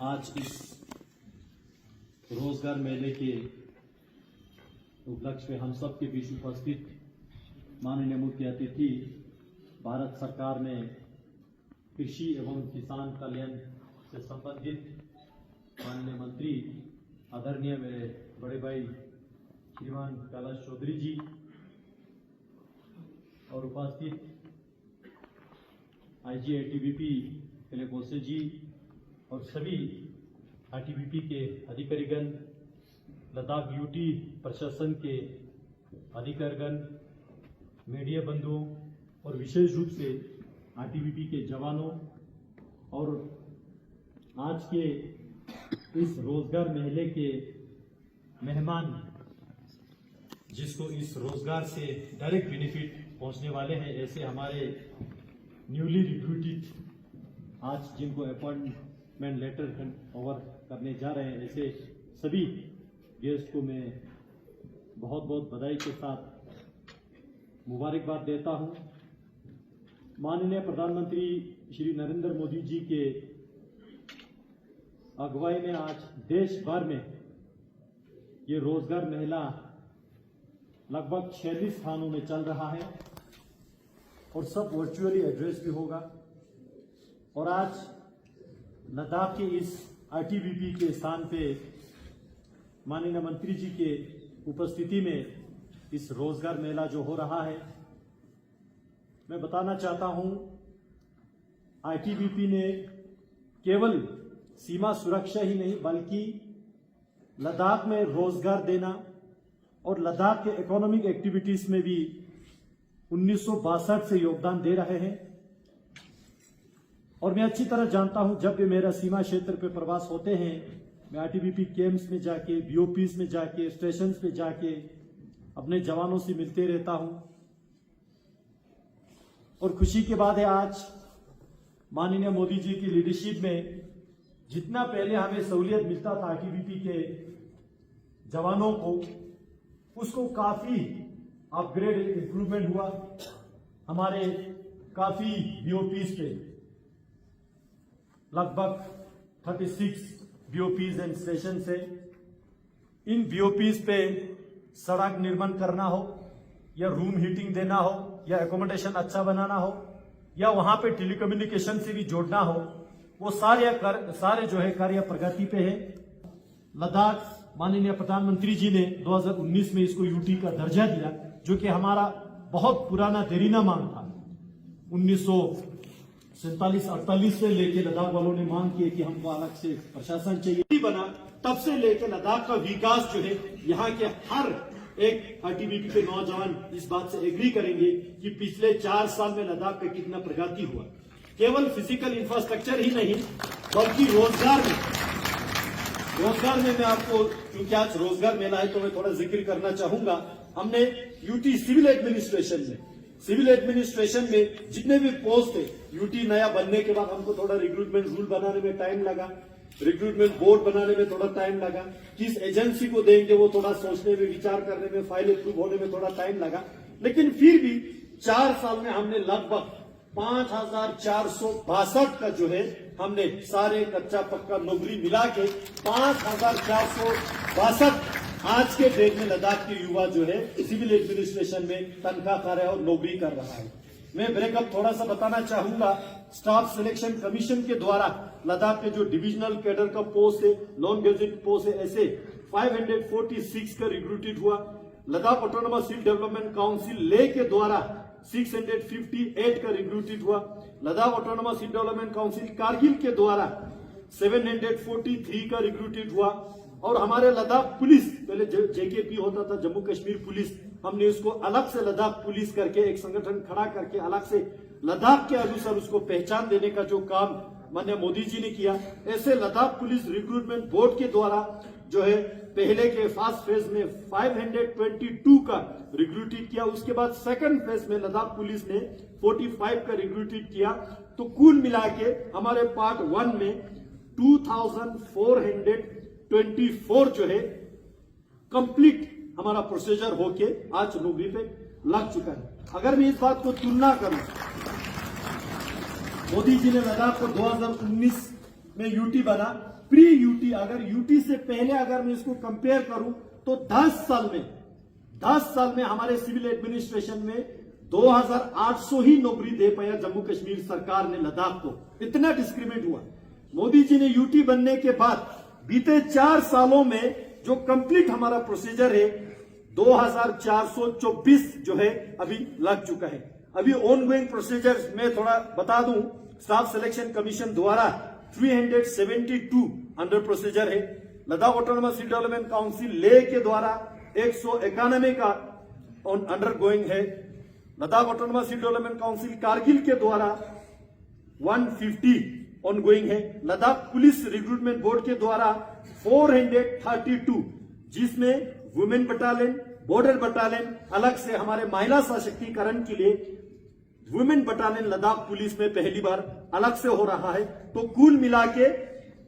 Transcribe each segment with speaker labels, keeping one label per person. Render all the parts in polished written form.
Speaker 1: आज इस रोजगार मेले के उपलक्ष्य में हम सब के बीच उपस्थित माननीय मुख्य अतिथि भारत सरकार में कृषि एवं किसान कल्याण से संबंधित माननीय मंत्री आदरणीय मेरे बड़े भाई श्रीमान कैलाश चौधरी जी और उपस्थित आईजी आईटीबीपी केलेकोसे जी और सभी आईटीबीपी के अधिकारीगण, लद्दाख यूटी प्रशासन के अधिकारीगण, मीडिया बंधुओं और विशेष रूप से आईटीबीपी के जवानों और आज के इस रोजगार मेले के मेहमान जिसको इस रोजगार से डायरेक्ट बेनिफिट पहुंचने वाले हैं, ऐसे हमारे न्यूली रिक्रूटेड आज जिनको अपॉइंटमेंट लेटर ओवर करने जा रहे हैं, ऐसे सभी गेस्ट को मैं बहुत बहुत बधाई के साथ मुबारकबाद देता हूं। माननीय प्रधानमंत्री श्री नरेंद्र मोदी जी के अगुवाई में आज देश भर में ये रोजगार मेला लगभग 46 स्थानों में चल रहा है और सब वर्चुअली एड्रेस भी होगा। और आज लद्दाख के इस आईटीबीपी के स्थान पे माननीय मंत्री जी के उपस्थिति में इस रोजगार मेला जो हो रहा है, मैं बताना चाहता हूं आईटीबीपी ने केवल सीमा सुरक्षा ही नहीं बल्कि लद्दाख में रोजगार देना और लद्दाख के इकोनॉमिक एक्टिविटीज में भी 1962 से योगदान दे रहे हैं। और मैं अच्छी तरह जानता हूं, जब भी मेरा सीमा क्षेत्र पे प्रवास होते हैं, मैं आईटीबीपी कैंप्स में जाके, बीओपीज में जाके, स्टेशंस पे जाके अपने जवानों से मिलते रहता हूं। और खुशी की बात है आज माननीय मोदी जी की लीडरशिप में जितना पहले हमें सहूलियत मिलता था आईटीबीपी के जवानों को, उसको काफी अपग्रेड इंप्रूवमेंट हुआ। हमारे काफी बीओपीज पे लगभग 36 बीओपीज एंड स्टेशन से इन बीओपीज पे सड़क निर्माण करना हो या रूम हीटिंग देना हो या एकोमोडेशन अच्छा बनाना हो या वहां पे टेलीकम्युनिकेशन से भी जोड़ना हो, वो सारे जो है कार्य प्रगति पे है। लद्दाख माननीय प्रधानमंत्री जी ने 2019 में इसको यूटी का दर्जा दिया, जो कि हमारा बहुत पुराना देरीना मांग था। 1947-48 से लेके लद्दाख वालों ने मांग की कि हमको अलग से प्रशासन चाहिए बना। तब से लेकर लद्दाख का विकास जो है, यहाँ के हर एक आईटीबीपी के नौजवान इस बात से एग्री करेंगे कि पिछले 4 साल में लद्दाख में कितना प्रगति हुआ। केवल फिजिकल इंफ्रास्ट्रक्चर ही नहीं बल्कि रोजगार में मैं आपको, क्योंकि आज रोजगार मेला है तो मैं थोड़ा जिक्र करना चाहूंगा। हमने यूटी सिविल एडमिनिस्ट्रेशन में जितने भी पोस्ट थे, यूटी नया बनने के बाद हमको थोड़ा रिक्रूटमेंट रूल बनाने में टाइम लगा, रिक्रूटमेंट बोर्ड बनाने में थोड़ा टाइम लगा, किस एजेंसी को देंगे वो थोड़ा सोचने में, विचार करने में, फाइल अप्रूव होने में थोड़ा टाइम लगा। लेकिन फिर भी 4 साल में हमने लगभग 5462 का जो है हमने सारे कच्चा पक्का नौकरी मिला के 5462 आज के डेट में लद्दाख के युवा जो है सिविल एडमिनिस्ट्रेशन में तनख्वाह कार्य और नौकरी कर रहा है। मैं ब्रेकअप थोड़ा सा बताना चाहूंगा। स्टाफ सिलेक्शन कमीशन के द्वारा लद्दाख के जो डिविजनल कैडर का पोस्ट है, नॉन गेजेट पोस्ट है, ऐसे 546 का रिक्रूटेड हुआ। लद्दाख ऑटोनोमस हिल डेवलपमेंट काउंसिल ले के द्वारा 658 का रिक्रूटेड हुआ। लद्दाख ऑटोनोमस हिल डेवलपमेंट काउंसिल कारगिल के द्वारा 743 का रिक्रूटेड हुआ। और हमारे लद्दाख पुलिस, पहले जेकेपी होता था जम्मू कश्मीर पुलिस, हमने उसको अलग से लद्दाख पुलिस करके एक संगठन खड़ा करके अलग से लद्दाख के अनुसार उसको पहचान देने का जो काम माननीय मोदी जी ने किया। ऐसे लद्दाख पुलिस रिक्रूटमेंट बोर्ड के द्वारा जो है पहले के फर्स्ट फेज में 522 का रिक्रूटेड किया। उसके बाद सेकंड फेज में लद्दाख पुलिस ने 45 का रिक्रूटेड किया। तो कुल मिला के हमारे पार्ट 1 में 2424 जो है कंप्लीट हमारा प्रोसीजर होके आज नौकरी पे लग चुका है। अगर मैं इस बात को तुलना करूं, मोदी जी ने लद्दाख को 2019 में यूटी बना। प्री यूटी, अगर यूटी से पहले अगर मैं इसको कंपेयर करूं तो 10 साल में हमारे सिविल एडमिनिस्ट्रेशन में 2800 ही नौकरी दे पाया जम्मू कश्मीर सरकार ने लद्दाख को। इतना डिस्क्रिमिनेट हुआ। मोदी जी ने यूटी बनने के बाद बीते 4 सालों में जो कंप्लीट हमारा प्रोसीजर है 2424 जो है अभी लग चुका है। अभी ऑनगोइंग प्रोसीजर में थोड़ा बता दूं, स्टाफ सिलेक्शन कमीशन द्वारा 372 अंडर प्रोसीजर है। लद्दाख ऑटोनोमस डेवलपमेंट काउंसिल ले के द्वारा 191 का अंडर गोइंग है। Ladakh autonomous development council Kargil के द्वारा 150 ऑनगोइंग है। लद्दाख पुलिस रिक्रूटमेंट बोर्ड के द्वारा 432, जिसमें वुमेन बटालियन, बॉर्डर बटालियन, अलग से हमारे महिला सशक्तिकरण के लिए वुमेन बटालियन लद्दाख पुलिस में पहली बार अलग से हो रहा है। तो कुल मिला के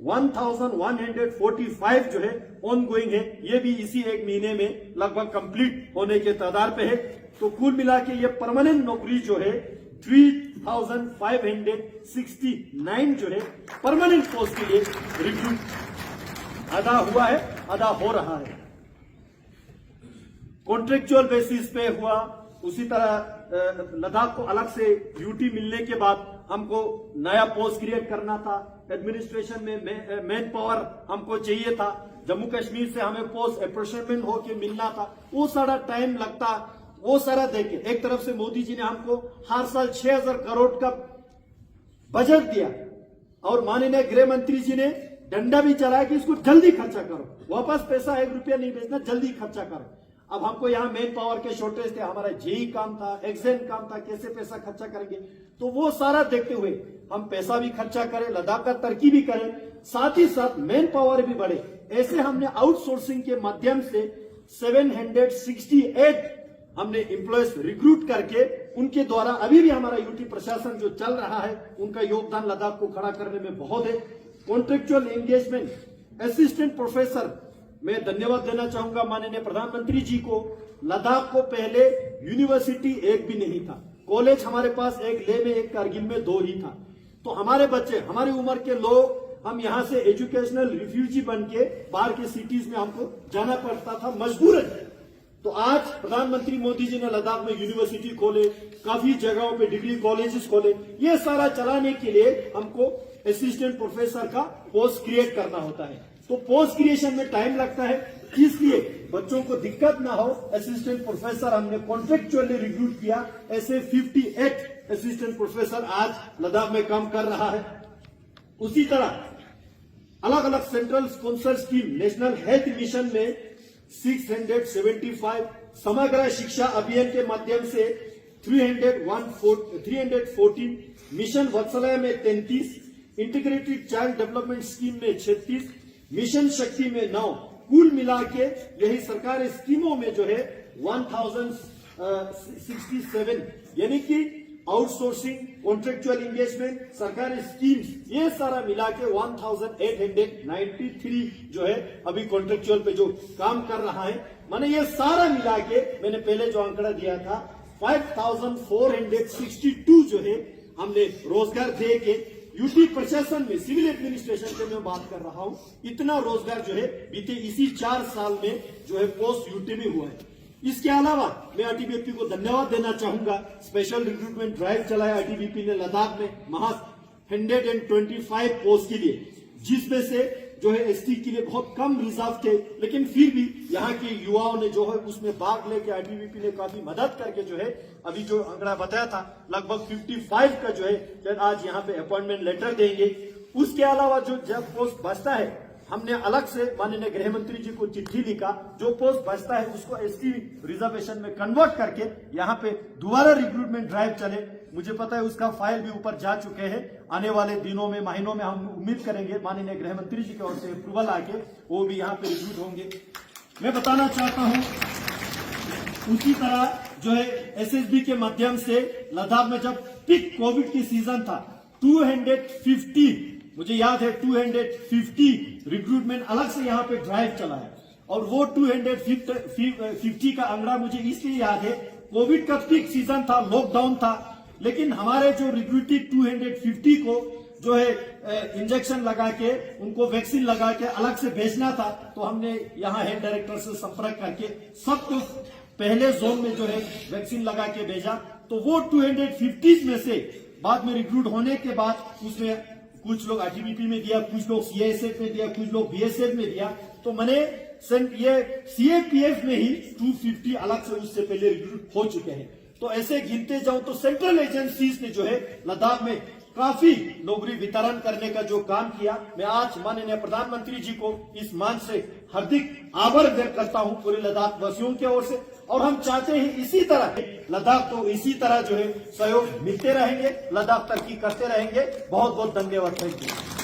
Speaker 1: 1145 जो है ऑनगोइंग है। ये भी इसी एक महीने में लगभग कंप्लीट होने के तादार पे है। तो कुल मिला के ये परमानेंट नौकरी जो है 3569 जो है परमानेंट पोस्ट के लिए रिक्रूट अदा हुआ है, अदा हो रहा है। कॉन्ट्रेक्चुअल बेसिस पे हुआ। उसी तरह लद्दाख को अलग से ड्यूटी मिलने के बाद हमको नया पोस्ट क्रिएट करना था। एडमिनिस्ट्रेशन में मैन पावर हमको चाहिए था। जम्मू कश्मीर से हमें पोस्ट अपॉइंटमेंट होके मिलना था। वो सारा टाइम लगता। वो सारा देखे एक तरफ से मोदी जी ने हमको हर साल 6000 करोड़ का बजट दिया और माननीय गृह मंत्री जी ने डंडा भी चलाया कि इसको जल्दी खर्चा करो, वापस पैसा 1 रुपया नहीं भेजना, जल्दी खर्चा करो। अब हमको यहाँ मेन पावर के शॉर्टेज थे, हमारा जेई काम था, एग्जाम काम था, कैसे पैसा खर्चा करेंगे। तो वो सारा देखते हुए हम पैसा भी खर्चा करें, लद्दाख का तरक्की भी करें, साथ ही साथ मेन पावर भी बढ़े। ऐसे हमने आउटसोर्सिंग के माध्यम से 768 हमने एम्प्लॉयज रिक्रूट करके उनके द्वारा अभी भी हमारा यूटी प्रशासन जो चल रहा है उनका योगदान लद्दाख को खड़ा करने में बहुत है। कॉन्ट्रेक्चुअल एंगेजमेंट, असिस्टेंट प्रोफेसर, मैं धन्यवाद देना चाहूंगा माननीय प्रधानमंत्री जी को। लद्दाख को पहले यूनिवर्सिटी एक भी नहीं था, कॉलेज हमारे पास एक लेह में, एक कारगिल में 2 ही था। तो हमारे बच्चे, हमारी उम्र के लोग, हम यहां से एजुकेशनल रिफ्यूजी बन के बाहर के सिटीज में हमको जाना पड़ता था मजबूरन। तो आज प्रधानमंत्री मोदी जी ने लद्दाख में यूनिवर्सिटी खोले, काफी जगहों पे डिग्री कॉलेजेस खोले। ये सारा चलाने के लिए हमको असिस्टेंट प्रोफेसर का पोस्ट क्रिएट करना होता है। तो पोस्ट क्रिएशन में टाइम लगता है, इसलिए बच्चों को दिक्कत ना हो, असिस्टेंट प्रोफेसर हमने कॉन्ट्रेक्चुअली रिक्रूट किया। ऐसे 58 असिस्टेंट प्रोफेसर आज लद्दाख में काम कर रहा है। उसी तरह अलग अलग central sponsor scheme, national health mission में 675, समग्र शिक्षा अभियान के माध्यम से 314, मिशन वत्सलय में 33, इंटीग्रेटेड चाइल्ड डेवलपमेंट स्कीम में 36, मिशन शक्ति में 9, कुल मिला के यही सरकारी स्कीमों में जो है 1067, यानी कि आउटसोर्सिंग, कॉन्ट्रेक्चुअल एंगेजमेंट, सरकारी स्कीम्स, ये सारा मिला के 1893 जो है अभी कॉन्ट्रेक्चुअल पे जो काम कर रहा है। माने ये सारा मिला के मैंने पहले जो आंकड़ा दिया था 5462 जो है हमने रोजगार दे के यूटी प्रशासन में, सिविल एडमिनिस्ट्रेशन से मैं बात कर रहा हूं, इतना रोजगार जो है बीते इसी 4 साल में जो है पोस्ट यूटी में हुआ है। इसके अलावा मैं आईटीबीपी को धन्यवाद देना चाहूंगा। स्पेशल रिक्रूटमेंट ड्राइव चलाया आईटीबीपी ने लद्दाख में महज 125 पोस्ट के लिए, जिसमें से जो है एसटी के लिए बहुत कम रिजर्व थे, लेकिन फिर भी यहाँ के युवाओं ने जो है उसमें भाग लेके आईटीबीपी ने काफी मदद करके जो है अभी जो आंकड़ा बताया था लगभग 55 का जो है आज यहाँ पे अपॉइंटमेंट लेटर देंगे। उसके अलावा जो जब पोस्ट बचता है हमने अलग से माननीय गृह मंत्री जी को चिट्ठी लिखा, जो पोस्ट बचता है उसको एसटी रिजर्वेशन में कन्वर्ट करके यहाँ पे दोबारा रिक्रूटमेंट ड्राइव चले। मुझे पता है उसका फाइल भी ऊपर जा चुके हैं। आने वाले दिनों में, महीनों में हम उम्मीद करेंगे माननीय गृह मंत्री जी की ओर से अप्रूवल आके वो भी यहाँ पे रिक्रूट होंगे। मैं बताना चाहता हूँ उसी तरह जो है एसएसबी के माध्यम से लद्दाख में जब पीक कोविड की सीजन था 250, मुझे याद है 250 रिक्रूटमेंट अलग से यहाँ पे ड्राइव चला है। और वो 250 का आंकड़ा मुझे इसलिए याद है, कोविड का पीक सीजन था, लॉकडाउन था, लेकिन हमारे जो रिक्रूटेड 250 को जो है इंजेक्शन लगा के उनको वैक्सीन लगा के अलग से भेजना था, तो हमने यहाँ हेड डायरेक्टर से संपर्क करके सबको पहले जोन में जो है वैक्सीन लगा के भेजा। तो वो 250 में से बाद में रिक्रूट होने के बाद उसमें कुछ लोग आईटीबीपी में दिया, कुछ लोग सीआईएसएफ में दिया, कुछ लोग बीएसएफ में दिया। तो मैंने ये सीएपीएफ में ही 250 अलग से उससे पहले रिक्रूट हो चुके हैं। तो ऐसे गिनते जाऊं तो सेंट्रल एजेंसीज ने जो है लद्दाख में काफी नौकरी वितरण करने का जो काम किया, मैं आज माननीय प्रधानमंत्री जी को इस मंच से हार्दिक आभार व्यक्त करता हूं पूरे लद्दाख वासियों की ओर से। और हम चाहते हैं इसी तरह लद्दाख को इसी तरह जो है सहयोग मिलते रहेंगे, लद्दाख तरक्की करते रहेंगे। बहुत बहुत धन्यवाद। Thank you.